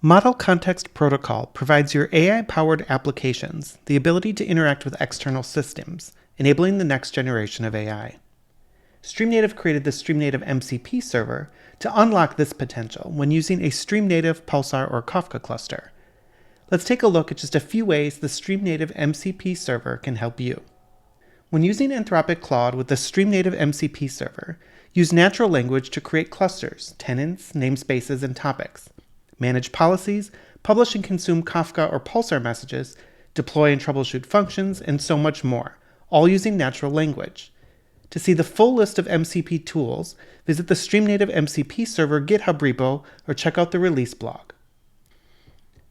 Model Context Protocol provides your AI-powered applications the ability to interact with external systems, enabling the next generation of AI. StreamNative created the StreamNative MCP Server to unlock this potential when using a StreamNative, Pulsar, or Kafka cluster. Let's take a look at just a few ways the StreamNative MCP Server can help you. When using Anthropic Claude with the StreamNative MCP Server, use natural language to create clusters, tenants, namespaces, and topics. Manage policies, publish and consume Kafka or Pulsar messages, deploy and troubleshoot functions, and so much more, all using natural language. To see the full list of MCP tools, visit the StreamNative MCP Server GitHub repo or check out the release blog.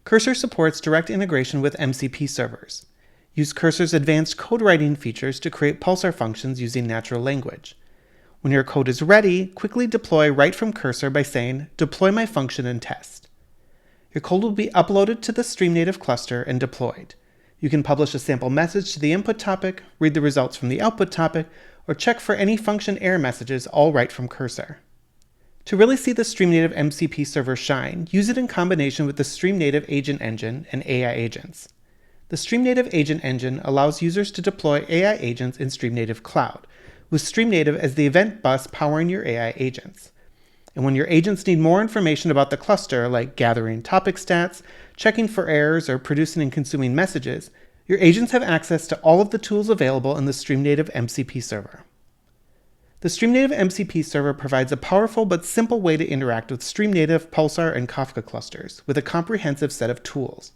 Cursor supports direct integration with MCP servers. Use Cursor's advanced code writing features to create Pulsar functions using natural language. When your code is ready, quickly deploy right from Cursor by saying, "Deploy my function and test." Your code will be uploaded to the StreamNative cluster and deployed. You can publish a sample message to the input topic, read the results from the output topic, or check for any function error messages all right from Cursor. To really see the StreamNative MCP Server shine, use it in combination with the StreamNative Agent Engine and AI agents. The StreamNative Agent Engine allows users to deploy AI agents in StreamNative Cloud, with StreamNative as the event bus powering your AI agents. And when your agents need more information about the cluster, like gathering topic stats, checking for errors, or producing and consuming messages, your agents have access to all of the tools available in the StreamNative MCP Server. The StreamNative MCP Server provides a powerful but simple way to interact with StreamNative, Pulsar, and Kafka clusters with a comprehensive set of tools.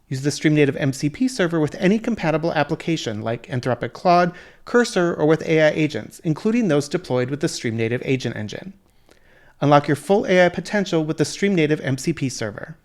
Use the StreamNative MCP Server with any compatible application like Anthropic Claude, Cursor, or with AI agents, including those deployed with the StreamNative Agent Engine. Unlock your full AI potential with the StreamNative MCP Server.